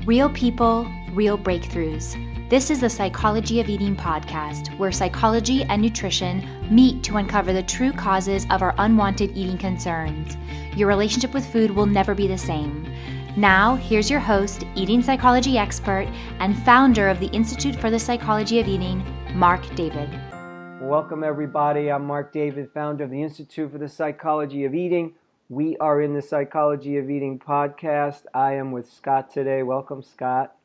Real people, real breakthroughs. This is the Psychology of Eating podcast, where psychology and nutrition meet to uncover the true causes of our unwanted eating concerns. Your relationship with food will never be the same. Now, here's your host, eating psychology expert, and founder of the Institute for the Psychology of Eating, Mark David. Welcome, everybody. I'm Mark David, founder of the Institute for the Psychology of Eating. We are in the Psychology of Eating podcast. I am with Scott today. Welcome, Scott.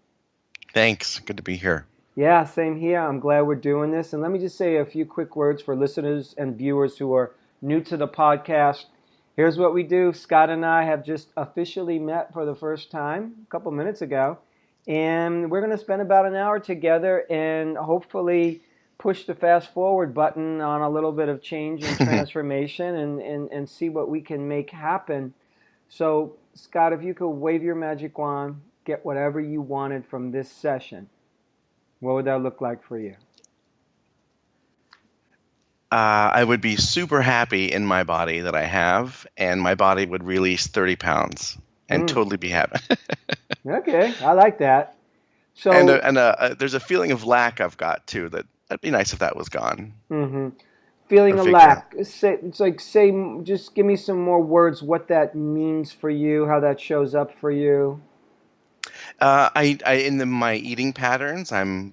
Thanks. Good to be here. Yeah, same here. I'm glad we're doing this. And let me just say a few quick words for listeners and viewers who are new to the podcast. Here's what we do. Scott and I have just officially met for the first time a couple minutes ago. And we're going to spend about an hour together and hopefully push the fast forward button on a little bit of change and transformation and see what we can make happen. So, Scott, if you could wave your magic wand, get whatever you wanted from this session, what would that look like for you? I would be super happy in my body that I have, and my body would release 30 pounds and totally be happy. Okay, I like that. So, and there's a feeling of lack I've got, too, that'd be nice if that was gone. Mm-hmm. Feeling of lack. Just give me some more words, what that means for you, how that shows up for you. My eating patterns, I'm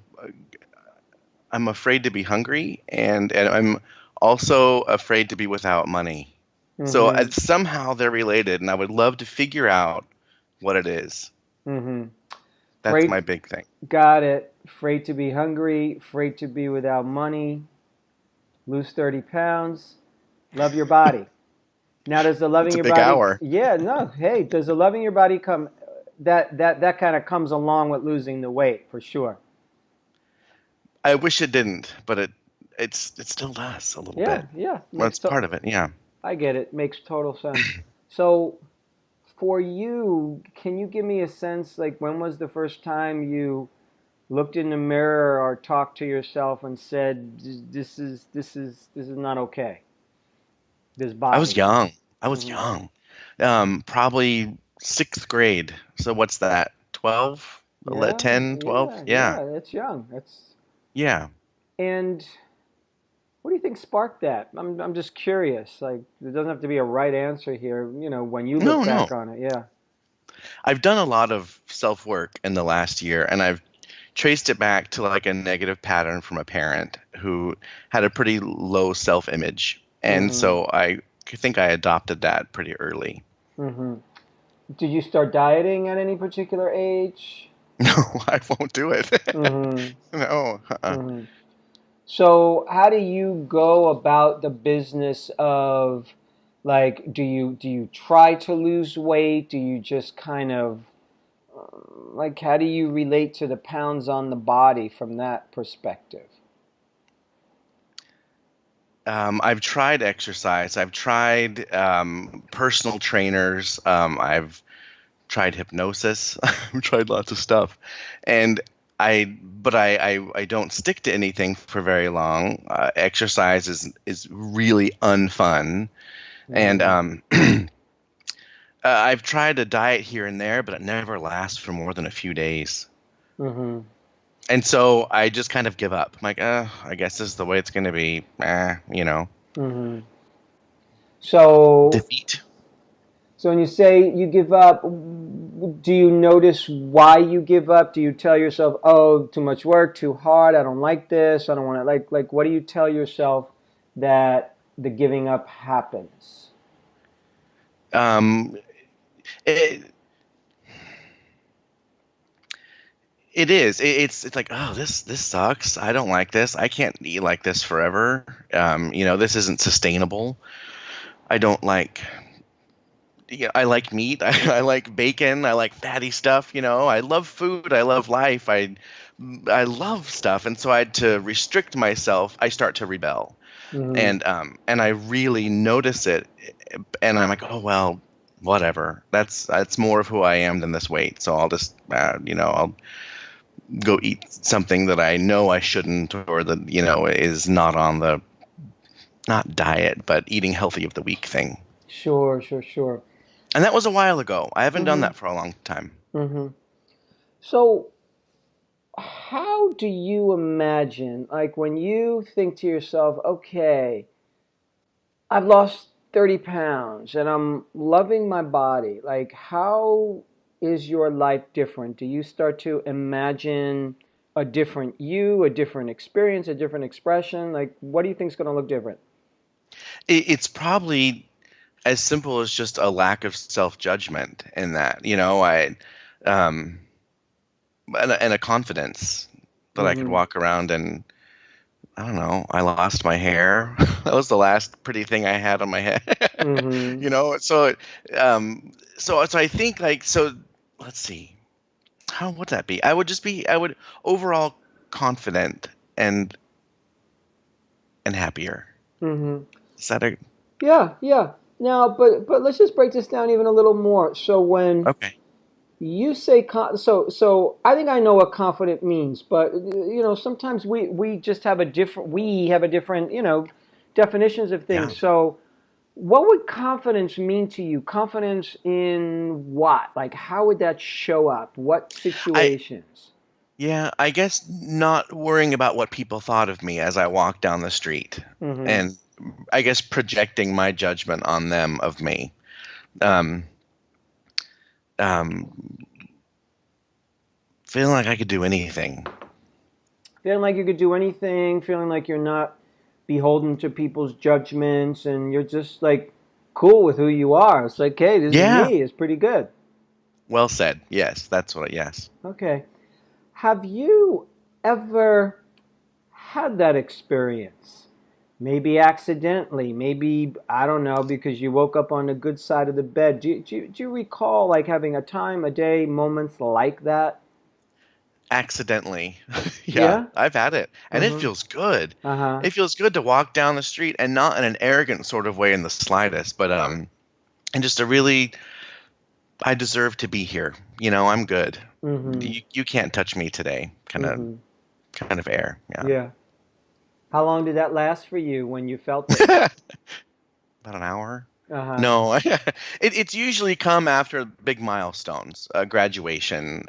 afraid to be hungry, and I'm also afraid to be without money. Mm-hmm. So somehow they're related, and I would love to figure out what it is. Mm-hmm. That's my big thing. Got it. Afraid to be hungry, afraid to be without money, lose 30 pounds, love your body. Now, does the loving your body... It's a big hour. Yeah, no, hey, does the loving your body come... That kind of comes along with losing the weight, for sure. I wish it didn't, but it still does a little bit. Yeah. Well, it's part of it, yeah. I get it. Makes total sense. So, for you, can you give me a sense, like, when was the first time you looked in the mirror or talked to yourself and said, this is not okay? This body. I was young. Probably 6th grade. So what's that? 12? 10, 12? Yeah. That's young. Yeah. And what do you think sparked that? I'm just curious. Like, there doesn't have to be a right answer here, when you look back on it. Yeah. I've done a lot of self-work in the last year, and I've traced it back to like a negative pattern from a parent who had a pretty low self-image. And so I think I adopted that pretty early. Mm-hmm. Did you start dieting at any particular age? No, I won't do it. Mm-hmm. No. Mm-hmm. So how do you go about the business of, like, do you try to lose weight? Do you just kind of, how do you relate to the pounds on the body from that perspective? I've tried exercise. I've tried personal trainers. I've tried hypnosis. I've tried lots of stuff, but I don't stick to anything for very long. Exercise is really unfun, and I've tried a diet here and there, but it never lasts for more than a few days. Mm-hmm. And so I just kind of give up. I'm like, I guess this is the way it's going to be. Mm-hmm. So defeat. So when you say you give up, do you notice why you give up? Do you tell yourself, oh, too much work, too hard, I don't like this, I don't want to, like what do you tell yourself that the giving up happens? It is. It's like, oh, this sucks. I don't like this. I can't eat like this forever. This isn't sustainable. I don't like. I like meat. I like bacon. I like fatty stuff. I love food. I love life. I love stuff, and so to restrict myself, I start to rebel, and I really notice it, and I'm like, oh well, whatever. That's more of who I am than this weight. So I'll just, I'll go eat something that I know I shouldn't, or that, is not on the, not diet, but eating healthy of the week thing. Sure. And that was a while ago. I haven't done that for a long time. Mm-hmm. So, how do you imagine, like, when you think to yourself, okay, I've lost 30 pounds and I'm loving my body, like, how is your life different? Do you start to imagine a different you, a different experience, a different expression? Like, what do you think is going to look different? It's probably as simple as just a lack of self-judgment in that, um, and a confidence that I could Mm-hmm. walk around and I don't know. I lost my hair. That was the last pretty thing I had on my head. Mm-hmm. So I think like so. Let's see. How would that be? I would overall confident and happier. Mm-hmm. Is that a Yeah, yeah. Now, but let's just break this down even a little more. So when okay? you say so I think I know what confident means, but sometimes we just have a different definitions of Yeah. things. So what would confidence mean to you? Confidence in what? Like how would that show up? What I situations? Yeah, I guess not worrying about what people thought of me as I walked down the street, Mm-hmm. and I guess projecting my judgment on them of me. Um, um, Feeling like I could do anything. Feeling like you could do anything, feeling like you're not beholden to people's judgments, and you're just like cool with who you are. It's like, hey, this is Yeah. me. It's pretty good. Well said. Yes, that's what. Yes. Okay. Have you ever had that experience? Maybe accidentally, maybe, I don't know, because you woke up on the good side of the bed. Do you recall like having a time, a day, moments like that? Accidentally. Yeah, Yeah? I've had it, and it Mm-hmm. feels good. Uh-huh. It feels good to walk down the street, and not in an arrogant sort of way in the slightest, but and just a really, I deserve to be here. I'm good. Mm-hmm. You can't touch me today. Mm-hmm. Kind of air. Yeah. Yeah. How long did that last for you when you felt it? About an hour. Uh-huh. No, it's usually come after big milestones, graduation,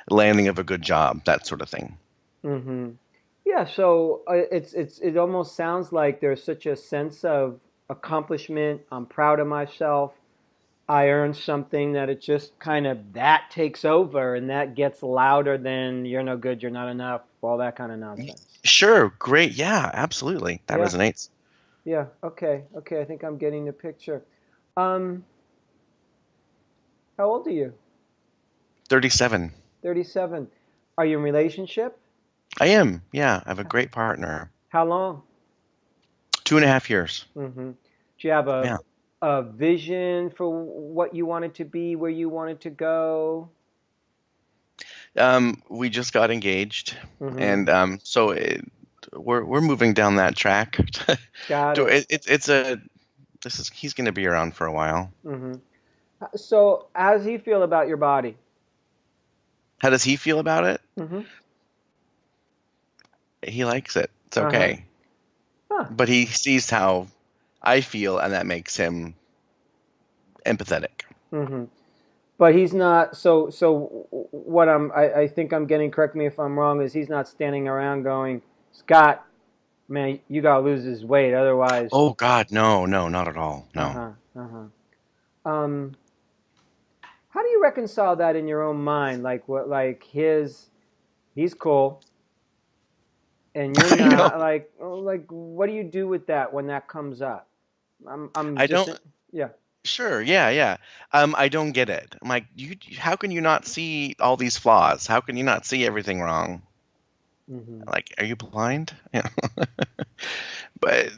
landing of a good job, that sort of thing. Mm-hmm. Yeah, so it almost sounds like there's such a sense of accomplishment. I'm proud of myself. I earned something that it just kind of that takes over and that gets louder than you're no good, you're not enough, all that kind of nonsense. Sure, great. Yeah, absolutely. That Yeah, resonates. yeah, okay, okay. I think I'm getting the picture. Um, how old are you? 37. 37. Are you in a relationship? I am. Yeah, I have a great partner. How long? 2.5 years. Mm-hmm. Do you have Yeah. a vision for what you wanted to be, where you wanted to go? We just got engaged, Mm-hmm. and we're moving down that track. Got it. It's a this is he's going to be around for a while. Mm-hmm. So, how does he feel about your body? How does he feel about it? Mm-hmm. He likes it. It's Uh-huh. okay. Huh. But he sees how I feel, and that makes him empathetic. Mm-hmm. But he's not. So what I think I'm getting. Correct me if I'm wrong. Is he's not standing around going, Scott, man, you gotta lose this weight, otherwise. Oh God, no, no, not at all. No. Uh-huh. Uh-huh. Um, how do you reconcile that in your own mind? Like what? Like he's cool, and you're I know. not. Like what do you do with that when that comes up? I'm I just don't. yeah. Sure. Yeah. Yeah. I don't get it. I'm like, how can you not see all these flaws? How can you not see everything wrong? Mm-hmm. Like, are you blind? Yeah. But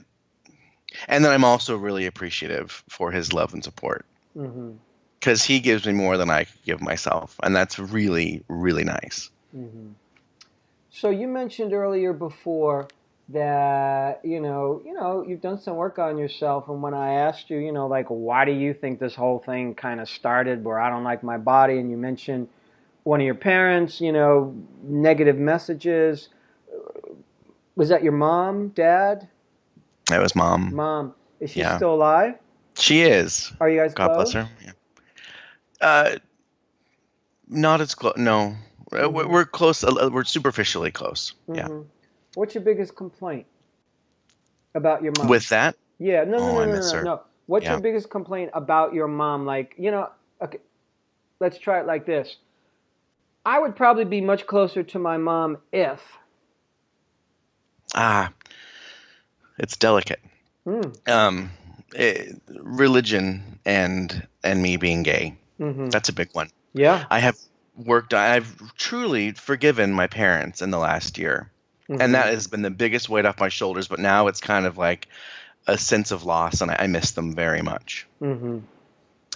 and then I'm also really appreciative for his love and support Mm-hmm. because he gives me more than I could give myself, and that's really, really nice. Mm-hmm. So you mentioned earlier before that you've done some work on yourself, and when I asked you, like why do you think this whole thing kind of started, where I don't like my body, and you mentioned one of your parents, negative messages. Was that your mom, dad, That was mom. mom? Is she Yeah, still alive? she is. Are you guys God bless her. close? Yeah. Uh, Not as close. No, Mm-hmm. we're close. We're superficially close. Yeah. Mm-hmm. What's your biggest complaint about your mom? With that, Yeah, no, no, oh, no, I no, miss no, her. no. What's your Yeah. biggest complaint about your mom? Like, okay, let's try it like this. I would probably be much closer to my mom if. Ah, it's delicate. Mm, Um, Religion and me being gay. mm-hmm. That's a big one. Yeah. I have I've truly forgiven my parents in the last year. And Mm-hmm. that has been the biggest weight off my shoulders, but now it's kind of like a sense of loss, and I miss them very much. Mm-hmm.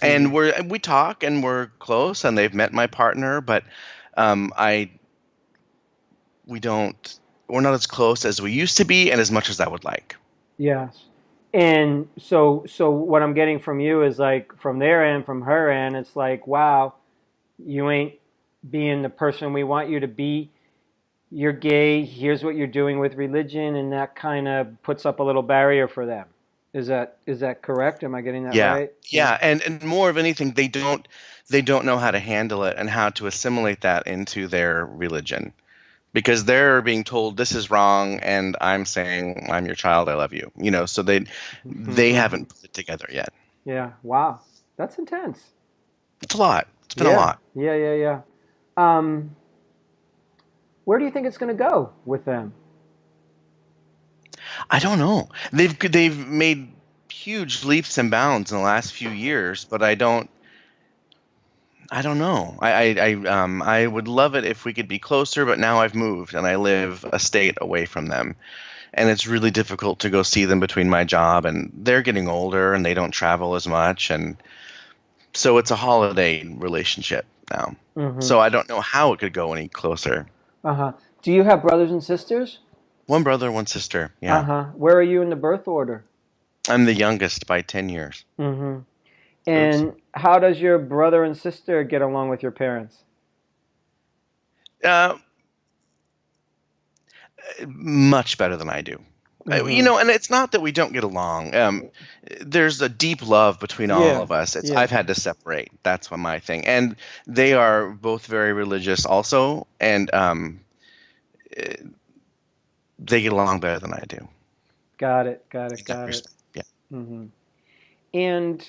Mm-hmm. And we talk and we're close, and they've met my partner, but I we don't we're not as close as we used to be, and as much as I would like. Yes. And so what I'm getting from you is like from their end, from her end, it's like, wow, you ain't being the person we want you to be. You're gay. Here's what you're doing with religion, and that kind of puts up a little barrier for them. Is that correct? Am I getting that Yeah, right? Yeah. yeah, and more of anything, they don't know how to handle it and how to assimilate that into their religion, because they're being told this is wrong, and I'm saying I'm your child, I love you. So they haven't put it together yet. Yeah. Wow. That's intense. It's a lot. It's been a Yeah. lot. Yeah. Yeah. Yeah. Um, where do you think it's going to go with them? I don't know. They've made huge leaps and bounds in the last few years, but I don't know. I would love it if we could be closer, but now I've moved and I live a state away from them. And it's really difficult to go see them between my job, and they're getting older and they don't travel as much, and so it's a holiday relationship now. Mm-hmm. So I don't know how it could go any closer. Uh-huh. Do you have brothers and sisters? One brother, one sister. Yeah. Uh-huh. Where are you in the birth order? I'm the youngest by 10 years. Mm-hmm. Oops. And how does your brother and sister get along with your parents? Uh, Much better than I do. Mm-hmm. And it's not that we don't get along. There's a deep love between all Yeah. of us. Yeah. I've had to separate. That's what my thing. And they are both very religious also, and eh, they get along better than I do Got it. Got in it. that Got it. respect. Yeah. Mm-hmm. And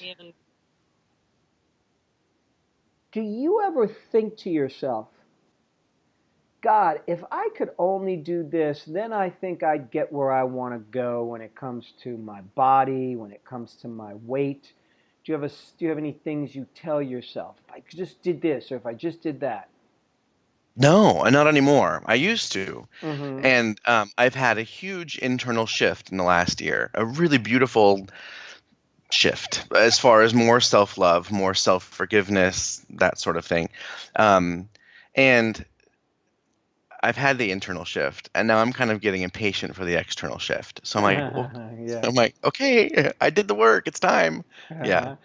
do you ever think to yourself, God, if I could only do this, then I think I'd get where I want to go when it comes to my body, when it comes to my weight. Do you have any things you tell yourself? If I just did this, or if I just did that. No, not anymore. I used to. Mm-hmm. And I've had a huge internal shift in the last year, a really beautiful shift as far as more self love, more self forgiveness, that sort of thing. And I've had the internal shift, and now I'm kind of getting impatient for the external shift. So I'm like, well, Yeah. I'm like, okay, I did the work. It's time. Yeah.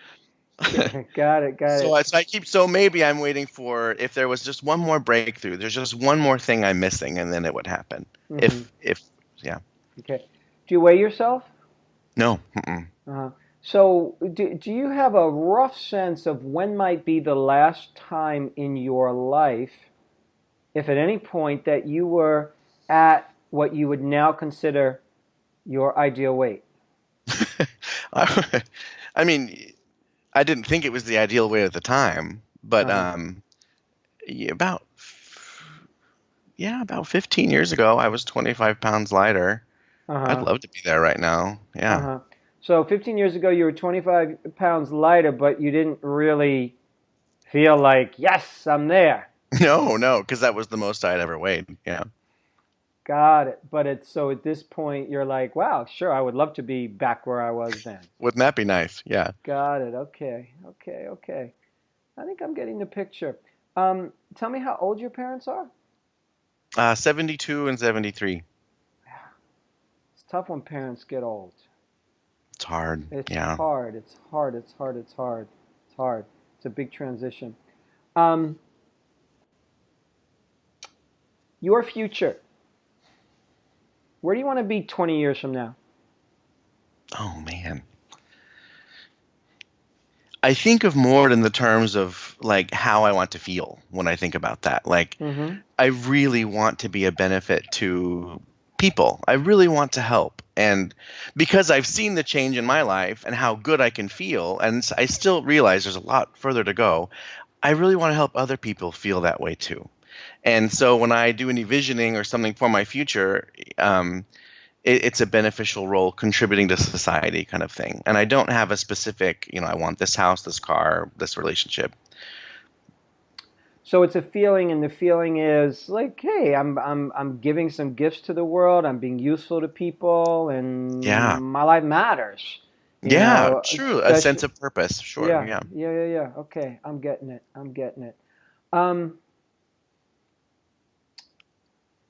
Got it. Got So it. so maybe I'm waiting for, if there was just one more breakthrough, there's just one more thing I'm missing, and then it would happen. Mm-hmm. Yeah. Okay. Do you weigh yourself? No. Mm-mm. Uh-huh. So, do you have a rough sense of when might be the last time in your life, if at any point, that you were at what you would now consider your ideal weight? I, I mean, I didn't think it was the ideal way at the time, but Uh-huh. yeah, about 15 years ago, I was 25 pounds lighter. I'd Uh-huh. love to be there right now. Yeah. Uh-huh. So 15 years ago, you were 25 pounds lighter, but you didn't really feel like, yes, I'm there. No, because that was the most I'd ever weighed. Yeah. Got it. But it's so at this point, you're like, wow, sure, I would love to be back where I was then. Wouldn't that be nice? Yeah. Got it. Okay. Okay. Okay. I think I'm getting the picture. Tell me how old your parents are. 72 and 73. It's tough when parents get old. It's hard. It's Yeah. hard. It's hard. It's hard. It's hard. It's hard. It's a big transition. Um, your future. Where do you want to be 20 years from now? Oh man. I think of more in the terms of like how I want to feel when I think about that. Like, Mm-hmm. I really want to be a benefit to people. I really want to help. And because I've seen the change in my life and how good I can feel, and I still realize there's a lot further to go, I really want to help other people feel that way too. And so when I do any visioning or something for my future, it's a beneficial role contributing to society kind of thing. And I don't have a specific, I want this house, this car, this relationship. So it's a feeling, and the feeling is like, hey, I'm giving some gifts to the world. I'm being useful to people, and Yeah. my life matters. Yeah, true. A sense Especially, of purpose. Sure. yeah, Yeah. yeah. Okay, I'm getting it. I'm getting it. Um,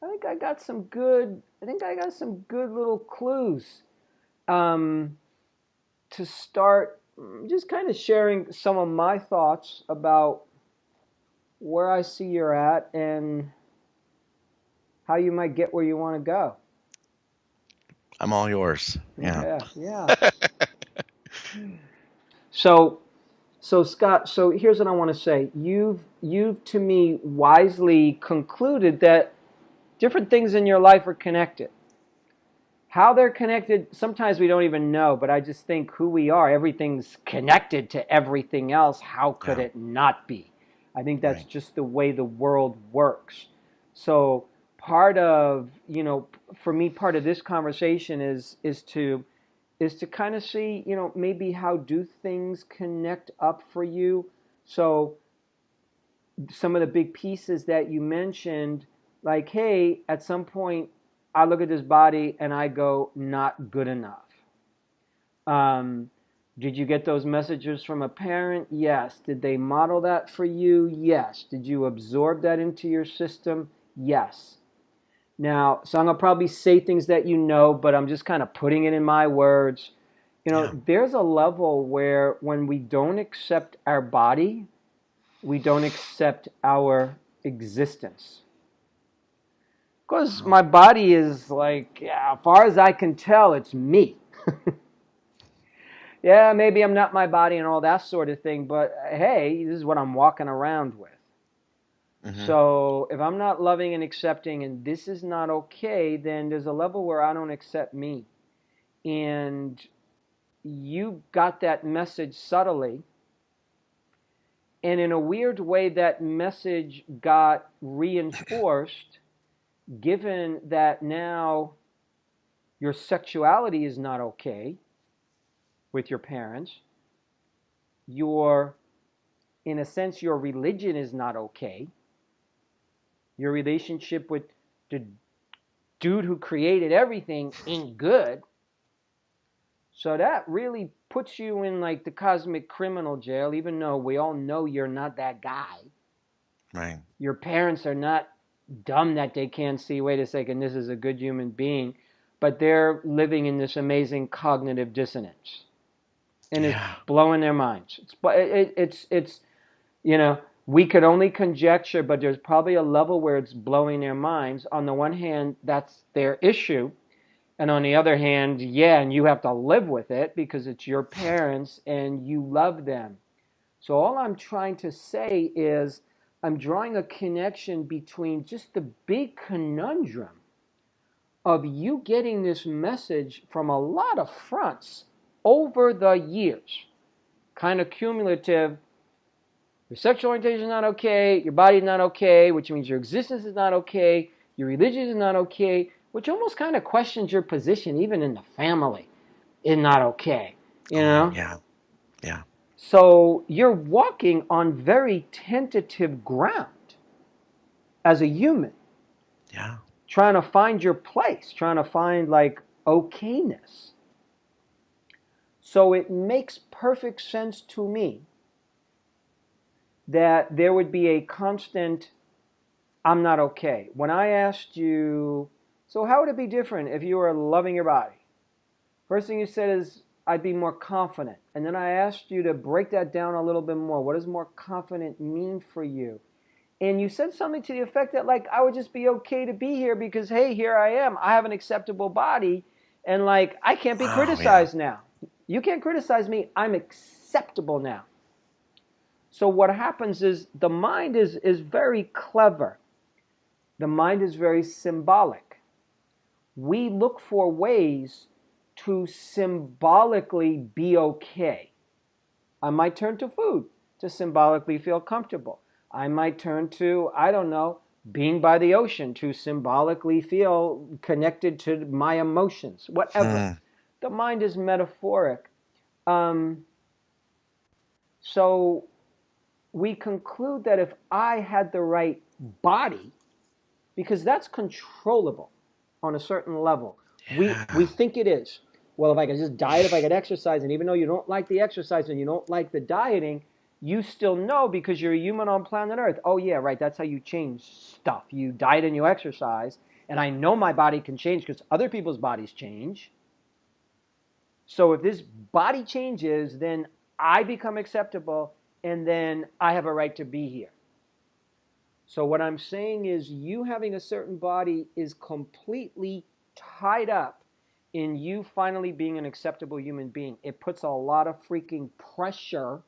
I think I got some good. I think I got some good little clues. Um, to start, just kind of sharing some of my thoughts about where I see you're at and how you might get where you want to go. I'm all yours. Yeah. Yeah, yeah. So, so Scott, so here's what I want to say. You've to me wisely concluded that different things in your life are connected. How they're connected, sometimes we don't even know, but I just think who we are, everything's connected to everything else. How could Yeah. it not be? I think that's Right. just the way the world works. So part of, for me, part of this conversation is to kind of see, maybe how do things connect up for you. So some of the big pieces that you mentioned, like, hey, at some point I look at this body and I go, not good enough. Um, did you get those messages from a parent? Yes. Did they model that for you? Yes. Did you absorb that into your system? Yes. Now, so I'm going to probably say things that you know, but I'm just kind of putting it in my words. Yeah. There's a level where when we don't accept our body, we don't accept our existence. Because Wow. my body is like, yeah, as far as I can tell, it's me. Yeah, maybe I'm not my body and all that sort of thing, but hey, this is what I'm walking around with. Hmm. So if I'm not loving and accepting and this is not okay, then there's a level where I don't accept me. And you got that message subtly. And in a weird way, that message got reinforced given that now your sexuality is not okay with your parents. Your, in a sense, your religion is not okay. Your relationship with the dude who created everything ain't good. So that really puts you in like the cosmic criminal jail, even though we all know you're not that guy. Right. Your parents are not dumb that they can't see, wait a second, this is a good human being, but they're living in this amazing cognitive dissonance. And it's Yeah. blowing their minds. It's we could only conjecture, but there's probably a level where it's blowing their minds. On the one hand, that's their issue. And on the other hand, yeah, and you have to live with it because it's your parents and you love them. So all I'm trying to say is I'm drawing a connection between just the big conundrum of you getting this message from a lot of fronts over the years, kind of cumulative. Your sexual orientation is not okay, your body is not okay, which means your existence is not okay, your religion is not okay, which almost kind of questions your position even in the family is not okay, you Oh, know? yeah. Yeah. So you're walking on very tentative ground as a human, Yeah. trying to find your place, trying to find like okayness. So it makes perfect sense to me that there would be a constant, I'm not okay. When I asked you, so how would it be different if you were loving your body? First thing you said is, I'd be more confident. And then I asked you to break that down a little bit more. What does more confident mean for you? And you said something to the effect that, like, I would just be okay to be here because, hey, here I am. I have an acceptable body. And, like, I can't be Wow. Yeah. criticized now. You can't criticize me. I'm acceptable now. So what happens is the mind is very clever. The mind is very symbolic. We look for ways to symbolically be okay. I might turn to food to symbolically feel comfortable. I might turn to, I don't know, being by the ocean to symbolically feel connected to my emotions, whatever. The mind is metaphoric. So we conclude that if I had the right body, because that's controllable on a certain level, we think it is. Well, if I could just diet, if I could exercise, and even though you don't like the exercise and you don't like the dieting, you still know because you're a human on planet Earth. Oh yeah, right, that's how you change stuff. You diet and you exercise, and I know my body can change because other people's bodies change. So if this body changes, then I become acceptable, and then I have a right to be here. So what I'm saying is you having a certain body is completely tied up in you finally being an acceptable human being. It puts a lot of freaking pressure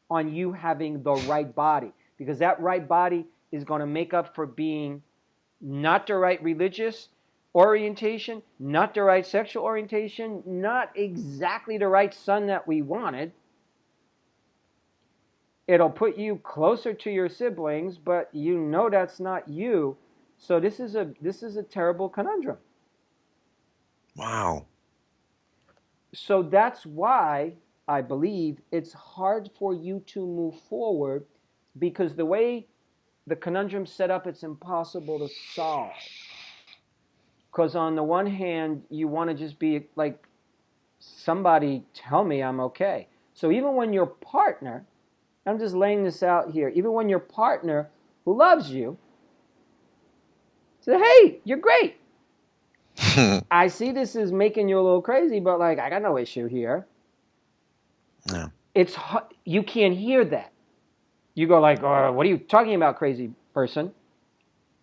on you having the right body, because that right body is going to make up for being not the right religious orientation, not the right sexual orientation, not exactly the right son that we wanted. It'll put you closer to your siblings, but you know that's not you. So this is a terrible conundrum. Wow. So that's why I believe it's hard for you to move forward, because the way the conundrum's set up, it's impossible to solve. Because on the one hand, you want to just be like, somebody tell me I'm okay. So even when your partner, I'm just laying this out here, even when your partner who loves you says, hey, you're great. I see this is making you a little crazy, but like, I got no issue here. No. It's, you can't hear that. You go like, oh, what are you talking about, crazy person?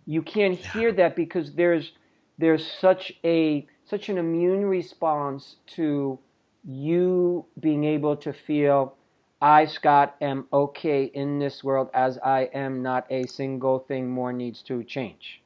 You can't hear that because there's such an immune response to you being able to feel, I, Scott, am okay in this world as I am. Not a single thing more needs to change.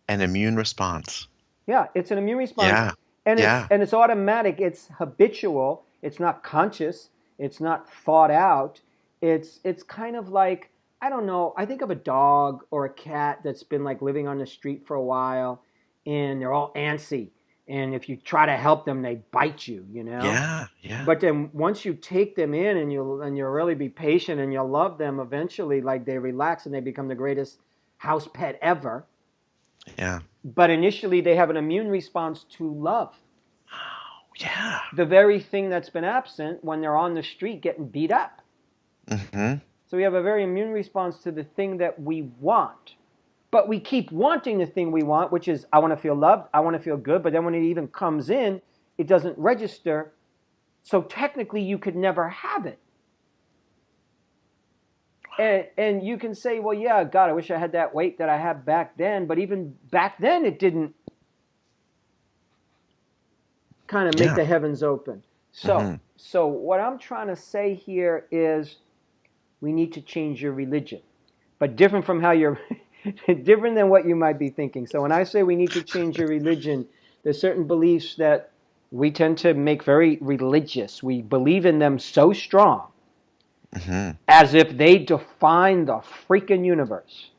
An immune response. Yeah, it's an immune response. Yeah. And Yeah. it's automatic. It's habitual. It's not conscious. It's not thought out. It's kind of like, I don't know, I think of a dog or a cat that's been like living on the street for a while, and they're all antsy. And if you try to help them, they bite you, you know? Yeah. Yeah. But then once you take them in and you'll really be patient and you'll love them, eventually, like, they relax and they become the greatest house pet ever. Yeah. But initially they have an immune response to love. Yeah. The very thing that's been absent when they're on the street getting beat up. Mm-hmm. So we have a very immune response to the thing that we want. But we keep wanting the thing we want, which is, I want to feel loved, I want to feel good, but then when it even comes in, it doesn't register. So technically you could never have it. And you can say, well, yeah, God, I wish I had that weight that I had back then. But even back then, it didn't kind of make the heavens open. So, so what I'm trying to say here is we need to change your religion. But different from how you're, different than what you might be thinking. So when I say we need to change your religion, there's certain beliefs that we tend to make very religious. We believe in them so strong. As if they define the freaking universe.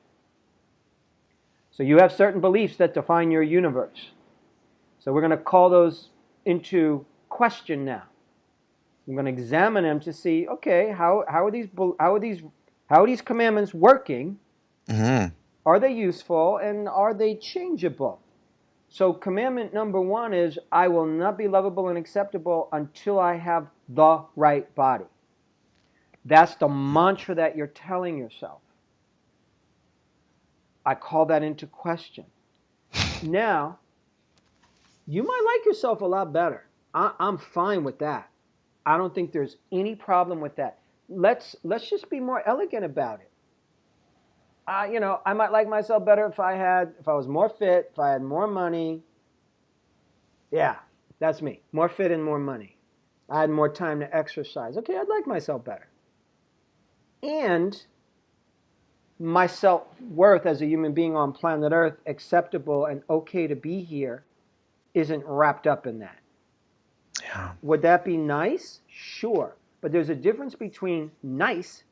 So you have certain beliefs that define your universe. So we're going to call those into question now. I'm going to examine them to see, okay, how are these commandments working? Are they useful, and are they changeable? So commandment number 1 is, I will not be lovable and acceptable until I have the right body. That's the mantra that you're telling yourself. I call that into question. Now, you might like yourself a lot better. I'm fine with that. I don't think there's any problem with that. Let's just be more elegant about it. I might like myself better if I was more fit, if I had more money. Yeah, that's me. More fit and more money. I had more time to exercise. Okay, I'd like myself better. and my self-worth as a human being on planet Earth, acceptable and okay to be here, isn't wrapped up in that. Yeah. Would that be nice? Sure. But there's a difference between nice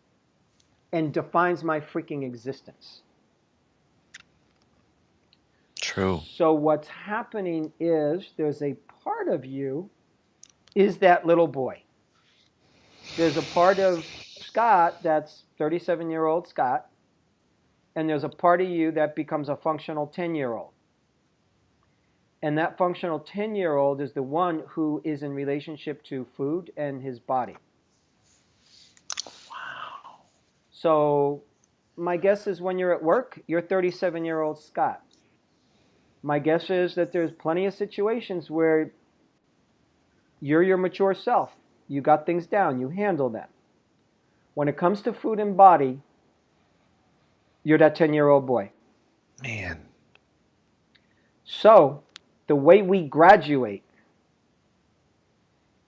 and defines my freaking existence. True. So what's happening is there's a part of you is that little boy. There's a part of Scott that's 37-year-old Scott, and there's a part of you that becomes a functional 10-year-old. And that functional 10-year-old is the one who is in relationship to food and his body. Wow. So my guess is when you're at work, you're 37-year-old Scott. My guess is that there's plenty of situations where you're your mature self. You got things down. You handle them. When it comes to food and body, you're that 10-year-old boy. Man. So the way we graduate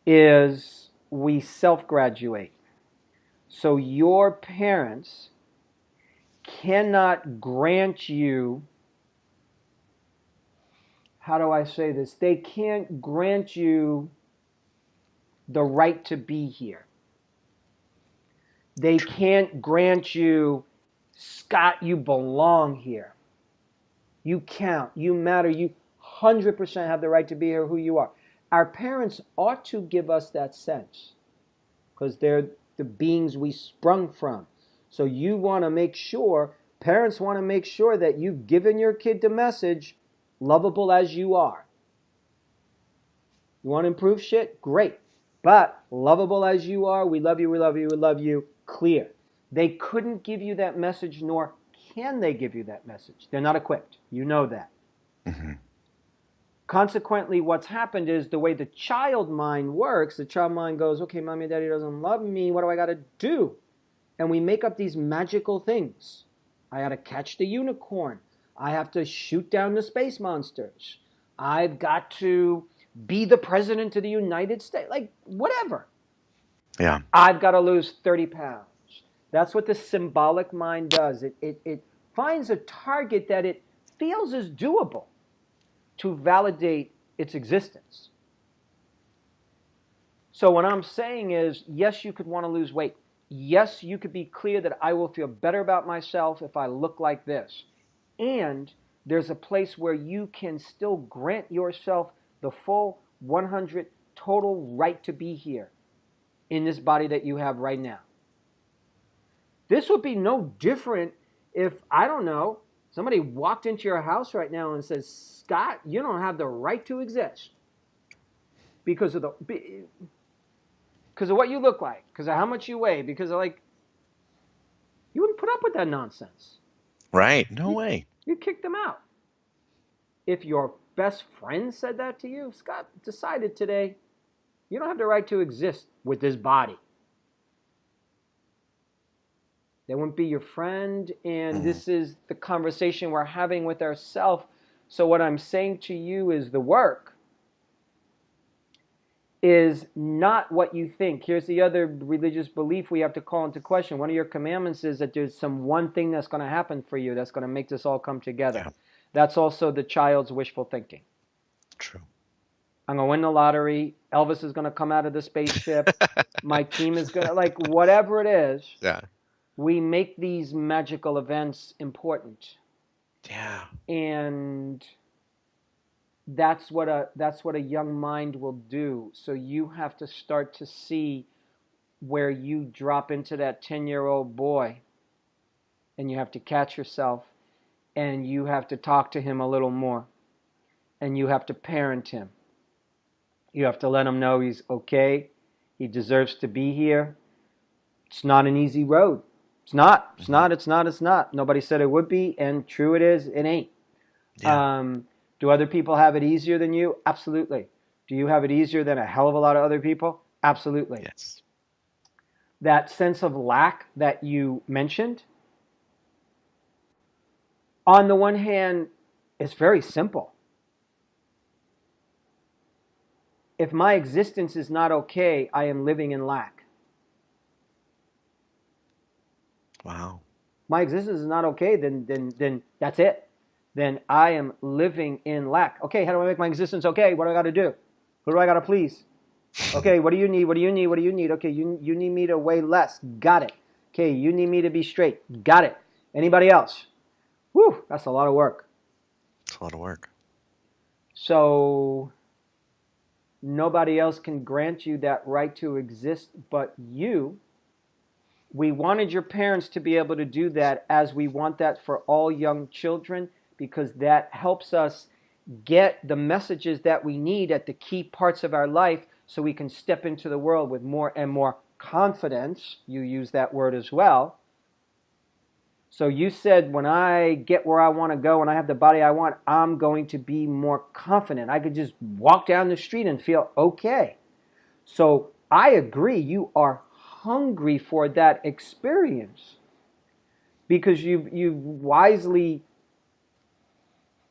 is we self-graduate. So your parents cannot grant you, how do I say this? They can't grant you the right to be here. They can't grant you, Scott, you belong here. You count. You matter. You 100% have the right to be here who you are. Our parents ought to give us that sense because they're the beings we sprung from. So you want to make sure, parents want to make sure that you've given your kid the message, lovable as you are. You want to improve shit? Great. But lovable as you are, we love you, we love you, we love you, clear. They couldn't give you that message, nor can they give you that message. They're not equipped. You know that. Mm-hmm. Consequently, what's happened is the way the child mind works, the child mind goes, okay, mommy and daddy doesn't love me. What do I got to do? And we make up these magical things. I got to catch the unicorn. I have to shoot down the space monsters. I've got to be the president of the United States. Like, whatever. Yeah. I've got to lose 30 pounds. That's what the symbolic mind does. It finds a target that it feels is doable to validate its existence. So what I'm saying is, yes, you could want to lose weight. Yes, you could be clear that I will feel better about myself if I look like this. And there's a place where you can still grant yourself the full 100 total right to be here in this body that you have right now. This would be no different if, I don't know, somebody walked into your house right now and says, Scott, you don't have the right to exist because of what you look like, because of how much you weigh, because of you wouldn't put up with that nonsense. Right. No way. You kick them out. If your best friend said that to you, Scott decided today, you don't have the right to exist with this body. They wouldn't be your friend, and this is the conversation we're having with ourselves. So what I'm saying to you is the work is not what you think. Here's the other religious belief we have to call into question. One of your commandments is that there's some one thing that's going to happen for you that's going to make this all come together. Yeah. That's also the child's wishful thinking. True. I'm going to win the lottery. Elvis is going to come out of the spaceship. My team is going to, whatever it is. Yeah. We make these magical events important. Yeah. And that's what a young mind will do. So you have to start to see where you drop into that 10-year-old boy, and you have to catch yourself, and you have to talk to him a little more, and you have to parent him. You have to let him know he's okay. He deserves to be here. It's not an easy road. It's not. It's not. It's not. It's not. Nobody said it would be, and true it is. It ain't. Yeah. Do other people have it easier than you? Absolutely. Do you have it easier than a hell of a lot of other people? Absolutely. Yes. That sense of lack that you mentioned, on the one hand, it's very simple. If my existence is not okay, I am living in lack. Wow. My existence is not okay, then that's it. Then I am living in lack. Okay, how do I make my existence okay? What do I got to do? Who do I got to please? Okay, what do you need? What do you need? What do you need? Okay, you need me to weigh less. Got it. Okay, you need me to be straight. Got it. Anybody else? Whew, that's a lot of work. It's a lot of work. So nobody else can grant you that right to exist but you. We wanted your parents to be able to do that, as we want that for all young children, because that helps us get the messages that we need at the key parts of our life so we can step into the world with more and more confidence. You use that word as well. So you said, when I get where I want to go and I have the body I want, I'm going to be more confident. I could just walk down the street and feel okay. So I agree, you are hungry for that experience because you've wisely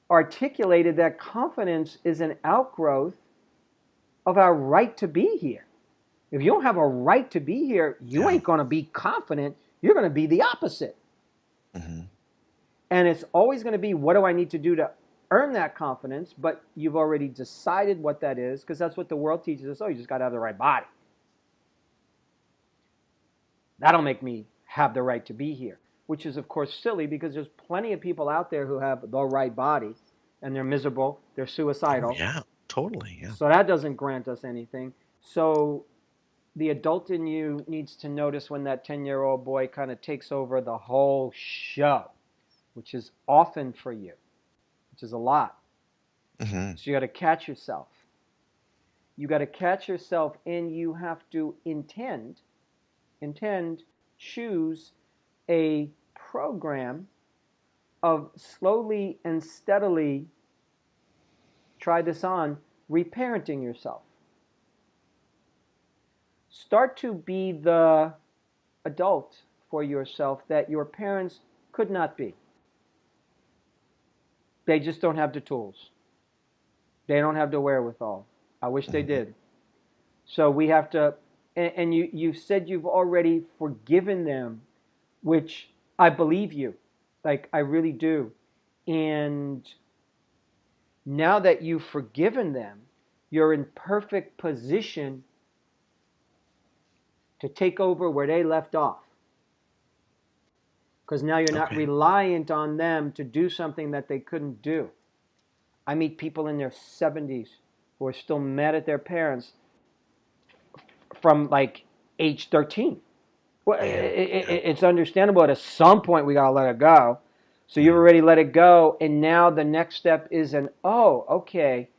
articulated that confidence is an outgrowth of our right to be here. If you don't have a right to be here, you ain't going to be confident. You're going to be the opposite. Mm-hmm. And it's always going to be, what do I need to do to earn that confidence? But you've already decided what that is, because that's what the world teaches us. Oh, you just got to have the right body. That'll make me have the right to be here, which is, of course, silly, because there's plenty of people out there who have the right body and they're miserable, they're suicidal. Oh, yeah, totally. Yeah. So that doesn't grant us anything. So the adult in you needs to notice when that 10-year-old boy kind of takes over the whole show, which is often for you, which is a lot. Mm-hmm. So you got to catch yourself. You got to catch yourself, and you have to intend, choose a program of slowly and steadily, try this on, reparenting yourself. Start to be the adult for yourself that your parents could not be. They just don't have the tools. They don't have the wherewithal. I wish they did. So we have to, and you said you've already forgiven them, which I believe you. Like, I really do. And now that you've forgiven them, you're in perfect position to take over where they left off. Because now you're not reliant on them to do something that they couldn't do. I meet people in their 70s who are still mad at their parents from like age 13. Well, it's understandable. At some point, we got to let it go. So you've already let it go, and now the next step is okay,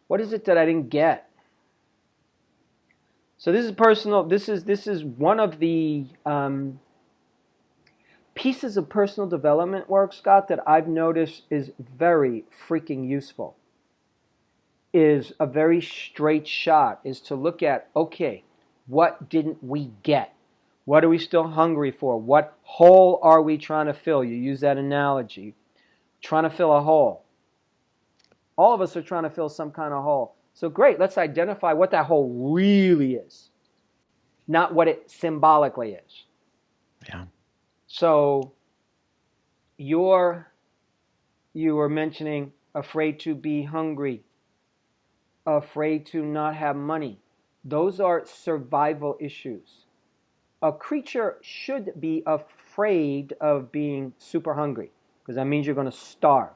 what is it that I didn't get? So this is personal. This is one of the pieces of personal development work, Scott, that I've noticed is very freaking useful. Is a very straight shot, is to look at, okay, what didn't we get? What are we still hungry for? What hole are we trying to fill? You use that analogy. Trying to fill a hole. All of us are trying to fill some kind of hole. So great, let's identify what that hole really is, not what it symbolically is. Yeah. So you were mentioning afraid to be hungry, afraid to not have money. Those are survival issues. A creature should be afraid of being super hungry, because that means you're going to starve.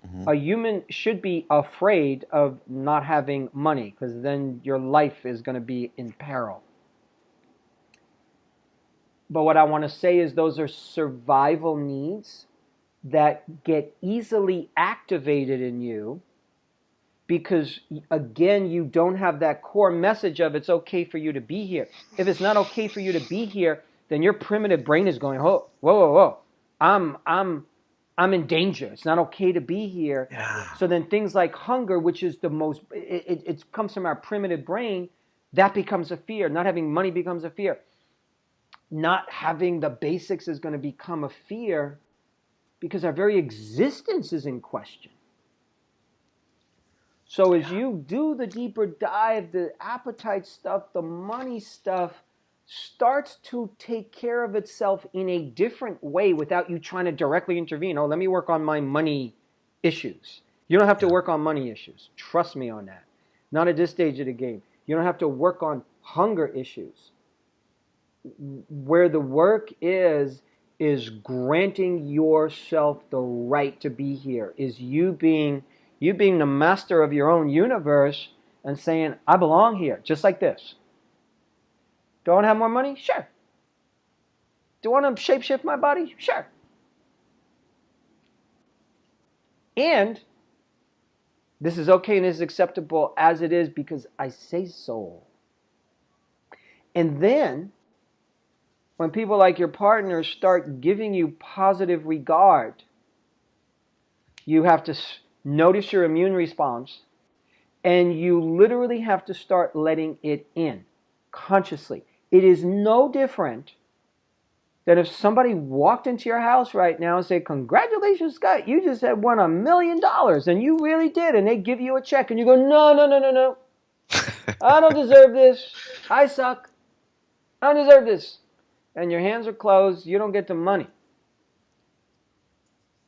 Mm-hmm. A human should be afraid of not having money, because then your life is going to be in peril. But what I want to say is those are survival needs that get easily activated in you because, again, you don't have that core message of it's okay for you to be here. If it's not okay for you to be here, then your primitive brain is going, whoa. I'm in danger. It's not okay to be here. Yeah. So then things like hunger, which is the most, it comes from our primitive brain, that becomes a fear. Not having money becomes a fear. Not having the basics is going to become a fear because our very existence is in question. So as you do the deeper dive, the appetite stuff, the money stuff, starts to take care of itself in a different way without you trying to directly intervene. Oh, let me work on my money issues. You don't have to work on money issues. Trust me on that. Not at this stage of the game. You don't have to work on hunger issues. Where the work is granting yourself the right to be here, is you being the master of your own universe and saying, I belong here, just like this. Do I want to have more money? Sure. Do I want to shapeshift my body? Sure. And this is okay and this is acceptable as it is because I say so. And then, when people like your partner start giving you positive regard, you have to notice your immune response, and you literally have to start letting it in consciously. It is no different than if somebody walked into your house right now and said, congratulations, Scott, you just had won $1 million, and you really did, and they give you a check, and you go, no. I don't deserve this. I suck. I don't deserve this. And your hands are closed, you don't get the money.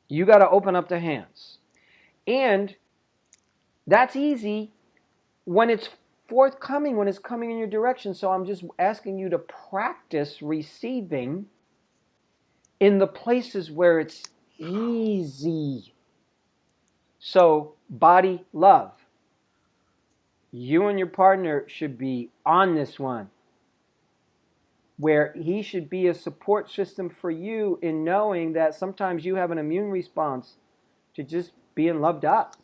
You got to open up the hands. And that's easy when it's forthcoming, when it's coming in your direction. So I'm just asking you to practice receiving in the places where it's easy. So, body love. You and your partner should be on this one, where he should be a support system for you in knowing that sometimes you have an immune response to just being loved up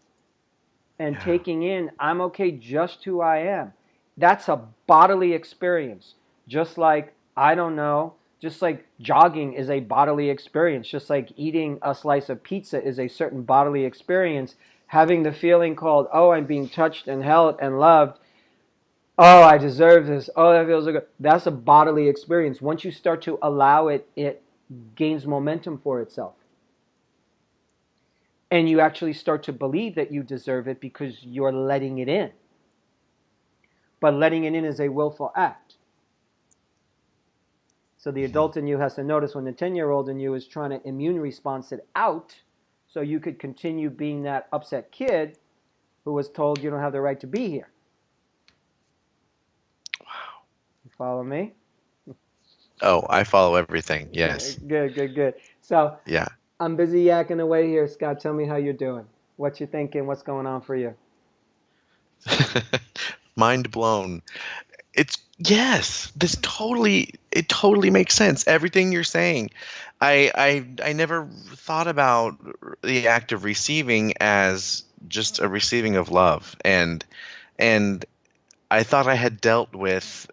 and taking in, I'm okay just who I am. That's a bodily experience. Just like, I don't know, just like jogging is a bodily experience, just like eating a slice of pizza is a certain bodily experience, having the feeling called, oh, I'm being touched and held and loved, oh, I deserve this. Oh, that feels so good. That's a bodily experience. Once you start to allow it, it gains momentum for itself. And you actually start to believe that you deserve it because you're letting it in. But letting it in is a willful act. So the adult in you has to notice when the 10-year-old in you is trying to immune response it out so you could continue being that upset kid who was told you don't have the right to be here. You follow me? Oh, I follow everything. Yes. Good. So Yeah. I'm busy yakking away here, Scott. Tell me how you're doing. What you thinking? What's going on for you? Mind blown. It totally makes sense. Everything you're saying. I never thought about the act of receiving as just a receiving of love, and I thought I had dealt with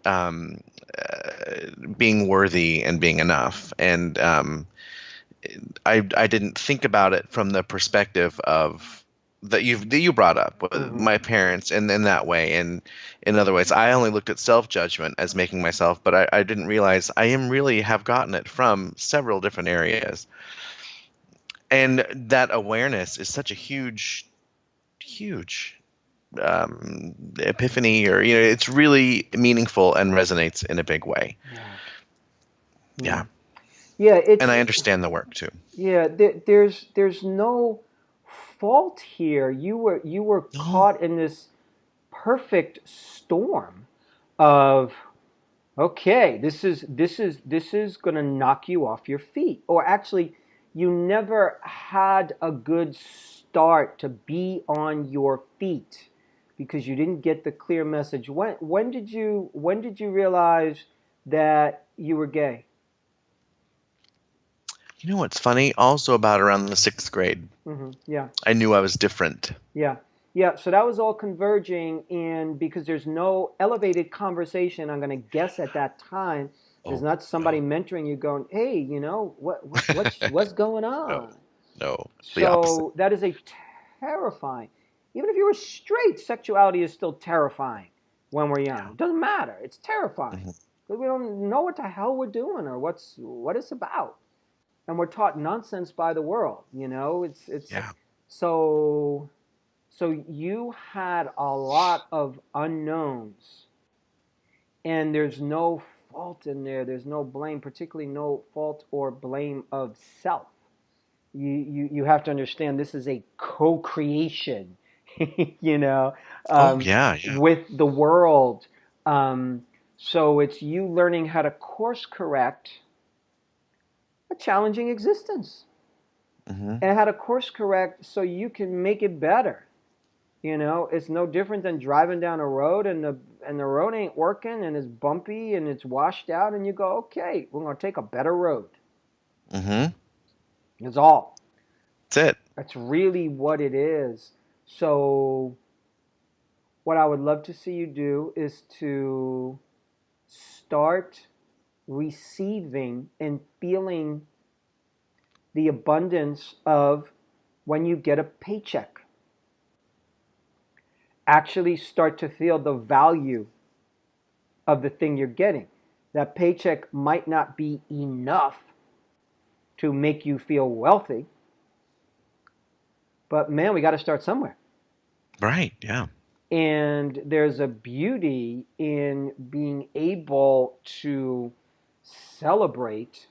being worthy and being enough, and I didn't think about it from the perspective of that you brought up with my parents, and in that way, and in other ways. I only looked at self-judgment as making myself, but I didn't realize I have gotten it from several different areas, and that awareness is such a huge epiphany, or it's really meaningful and resonates in a big way. Yeah. And I understand the work too. Yeah, there's no fault here. You were caught in this perfect storm of, okay, this is going to knock you off your feet. Or actually, you never had a good start to be on your feet because you didn't get the clear message. When did you realize that you were gay? You know what's funny? Also about around the 6th grade. Yeah. I knew I was different. Yeah. So that was all converging, and because there's no elevated conversation, I'm going to guess at that time, there's not somebody mentoring you going, hey, what's going on? No. So that is a terrifying. Even if you were straight, sexuality is still terrifying when we're young. It doesn't matter. It's terrifying because we don't know what the hell we're doing or what it's about. And we're taught nonsense by the world, So you had a lot of unknowns, and there's no fault in there. There's no blame, particularly no fault or blame of self. You have to understand this is a co-creation, you know, Oh yeah, yeah. with the world. So it's you learning how to course correct a challenging existence Hmm. and how to course correct so you can make it better. You know, it's no different than driving down a road and the road ain't working and it's bumpy and it's washed out and you go, okay, we're going to take a better road. Hmm. That's all. That's it. That's really what it is. So what I would love to see you do is to start receiving and feeling the abundance of when you get a paycheck. Actually start to feel the value of the thing you're getting. That paycheck might not be enough to make you feel wealthy, but man, we got to start somewhere. Right. Yeah. And there's a beauty in being able to celebrate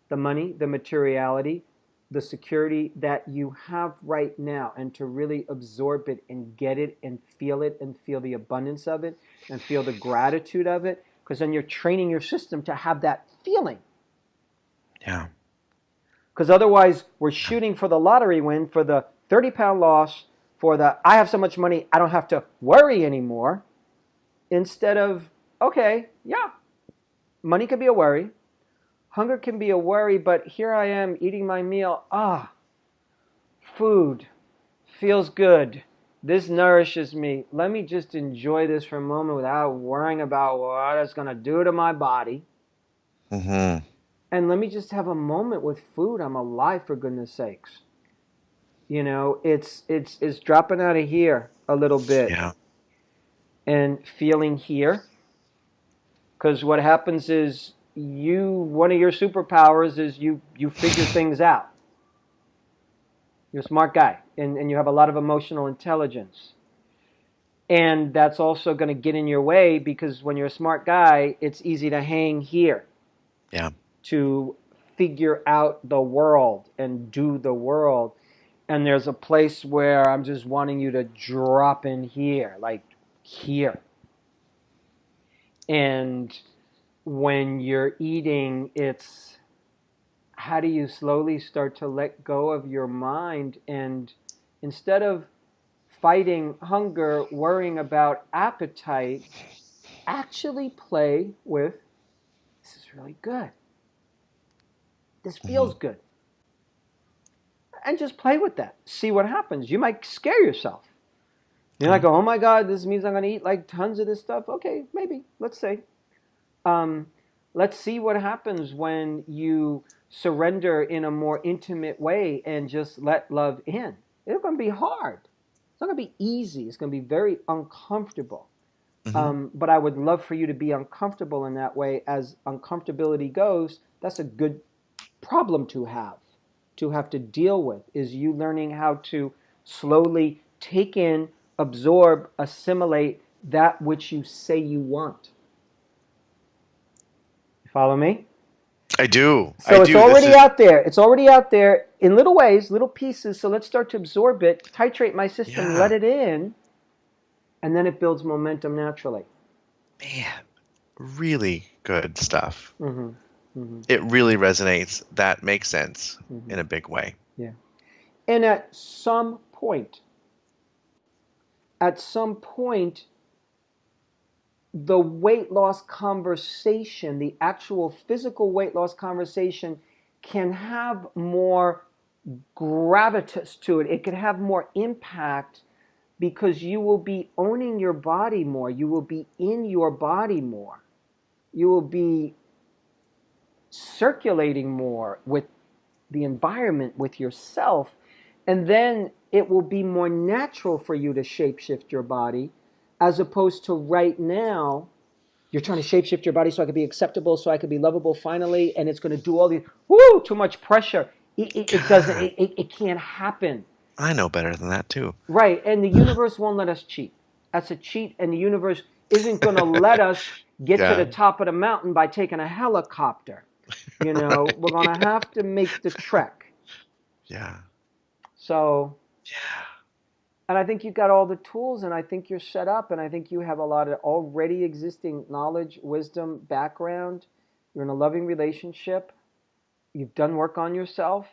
the money, the materiality, the security that you have right now, and to really absorb it and get it and feel the abundance of it and feel the gratitude of it, because then you're training your system to have that feeling. Yeah. Because otherwise, we're shooting for the lottery win, for the 30-pound loss, for the I have so much money, I don't have to worry anymore. Instead of, okay, yeah, money can be a worry. Hunger can be a worry, but here I am eating my meal. Food feels good. This nourishes me. Let me just enjoy this for a moment without worrying about what it's going to do to my body. Hmm. And let me just have a moment with food. I'm alive, for goodness sakes. You know, it's dropping out of here a little bit Yeah. and feeling here. Because what happens is one of your superpowers is you figure things out. You're a smart guy and you have a lot of emotional intelligence. And that's also going to get in your way because when you're a smart guy, it's easy to hang here. Yeah. To figure out the world and do the world. And there's a place where I'm just wanting you to drop in here, like here. And when you're eating, it's how do you slowly start to let go of your mind and instead of fighting hunger, worrying about appetite, actually play with this is really good. This Hmm. feels good. And just play with that. See what happens. You might scare yourself. You might go, oh my God, this means I'm going to eat like tons of this stuff. Okay, maybe. Let's say. Let's see what happens when you surrender in a more intimate way and just let love in. It's going to be hard. It's not going to be easy. It's going to be very uncomfortable. Hmm. But I would love for you to be uncomfortable in that way. As uncomfortability goes, that's a good problem to have to deal with, is you learning how to slowly take in, absorb, assimilate that which you say you want. Follow me? I do. I So it's do. This already is. out there. It's already out there in little ways, little pieces. So let's start to absorb it, titrate my system, let Yeah. it in, and then it builds momentum naturally. Man, really good stuff. Mm-hmm. Mm-hmm. It really resonates. That makes sense Mm-hmm. in a big way. Yeah. And at some point, the weight loss conversation, the actual physical weight loss conversation, can have more gravitas to it. It can have more impact because you will be owning your body more. You will be in your body more. You will be circulating more with the environment, with yourself. And then it will be more natural for you to shapeshift your body as opposed to right now. You're trying to shapeshift your body so I could be acceptable, so I could be lovable finally, and it's going to do all these, too much pressure. It doesn't, God, it can't happen. I know better than that too. Right, and the universe won't let us cheat. That's a cheat, and the universe isn't going to let us get to Yeah. the top of the mountain by taking a helicopter. You know, Right. we're going to have to make the trek. Yeah. So, Yeah. and I think you've got all the tools, and I think you're set up, and I think you have a lot of already existing knowledge, wisdom, background. You're in a loving relationship. You've done work on yourself.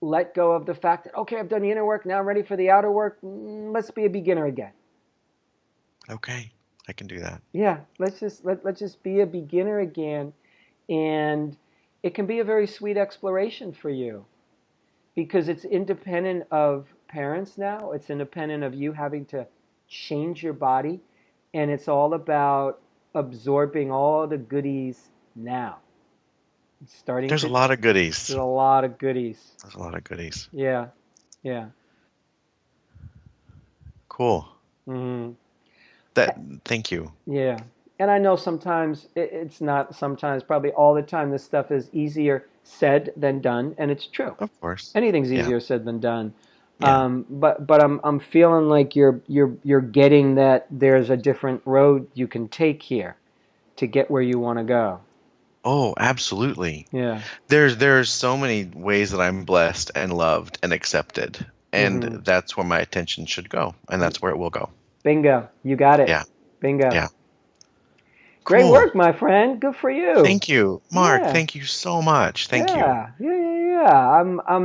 Let go of the fact that, okay, I've done the inner work, now I'm ready for the outer work. Let's be a beginner again. Okay. I can do that. Yeah, let's just be a beginner again, and it can be a very sweet exploration for you because it's independent of parents now. It's independent of you having to change your body, and it's all about absorbing all the goodies now. Starting There's a to lot of goodies. There's a lot of goodies. There's a lot of goodies. Yeah, yeah. Cool. Hmm. Thank you. Yeah. And I know sometimes it's not sometimes, probably all the time, this stuff is easier said than done, and it's true. Of course. Anything's Yeah. easier said than done. Yeah. But I'm feeling like you're getting that there's a different road you can take here to get where you want to go. Oh, absolutely. Yeah. There's so many ways that I'm blessed and loved and accepted, and Mhm. that's where my attention should go, and that's where it will go. Bingo. You got it. Yeah. Bingo. Yeah. Great Cool. work, my friend. Good for you. Thank you, Mark. Yeah. Thank you so much. Thank you. Yeah.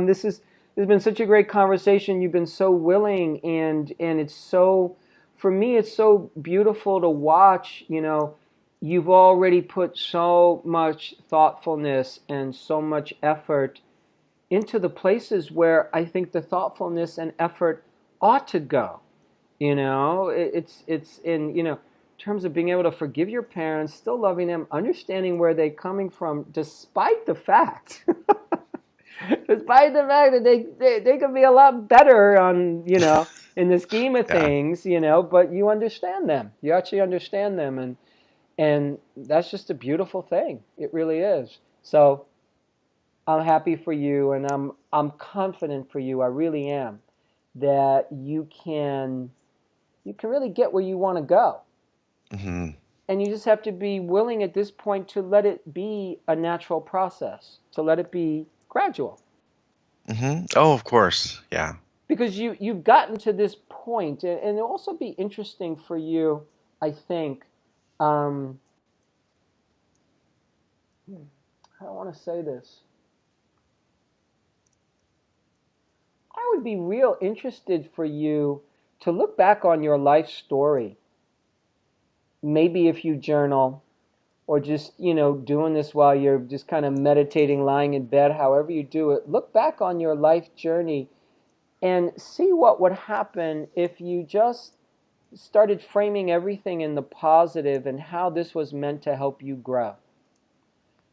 This has been such a great conversation. You've been so willing, and it's so, for me, it's so beautiful to watch. You know, you've already put so much thoughtfulness and so much effort into the places where I think the thoughtfulness and effort ought to go. You know, it's in, you know, terms of being able to forgive your parents, still loving them, understanding where they're coming from, despite the fact, that they could be a lot better on, you know, in the scheme of Yeah. things, you know, but you understand them. You actually understand them, and that's just a beautiful thing. It really is. So I'm happy for you, and I'm confident for you. I really am, that you can really get where you want to go. Hmm. And you just have to be willing at this point to let it be a natural process, to let it be gradual. Hmm. Oh, of course. Yeah. Because you've gotten to this point, and it'll also be interesting for you, I think. How do I want to say this? I would be real interested for you to look back on your life story. Maybe if you journal, or just, you know, doing this while you're just kind of meditating, lying in bed, however you do it, look back on your life journey and see what would happen if you just started framing everything in the positive, and how this was meant to help you grow,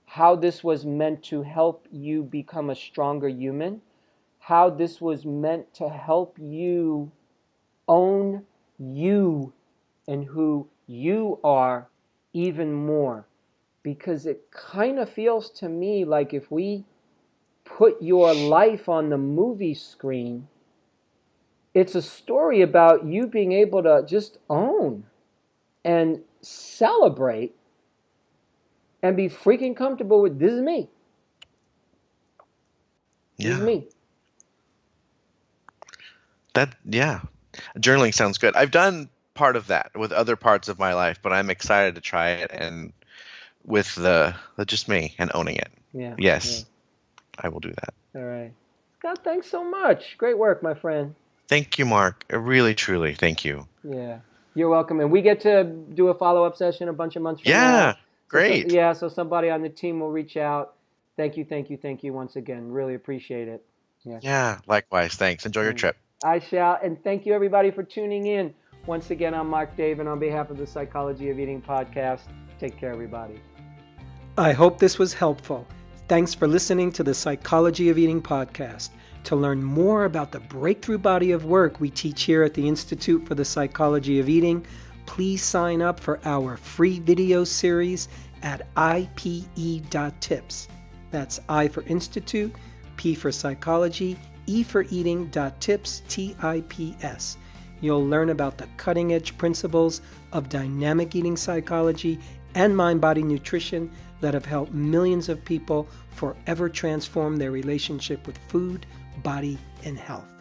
how this was meant to help you become a stronger human, how this was meant to help you own you and who you are even more. Because it kind of feels to me like if we put your life on the movie screen, it's a story about you being able to just own and celebrate and be freaking comfortable with, this is me. This is Yeah. me. Yeah. Journaling sounds good. I've done part of that with other parts of my life, but I'm excited to try it, and with the just me and owning it. Yeah. Yes. I will do that. All right. Scott, thanks so much. Great work, my friend. Thank you, Mark. Really, truly, thank you. Yeah. You're welcome. And we get to do a follow-up session a bunch of months from now. Yeah. Great. So somebody on the team will reach out. Thank you once again. Really appreciate it. Yeah. Likewise. Thanks. Enjoy your trip. I shall. And thank you, everybody, for tuning in. Once again, I'm Mark Dave, and on behalf of the Psychology of Eating podcast, take care, everybody. I hope this was helpful. Thanks for listening to the Psychology of Eating podcast. To learn more about the breakthrough body of work we teach here at the Institute for the Psychology of Eating, please sign up for our free video series at ipe.tips. That's I for Institute, P for Psychology, E for Eating.tips, TIPS. You'll learn about the cutting-edge principles of dynamic eating psychology and mind-body nutrition that have helped millions of people forever transform their relationship with food, body, and health.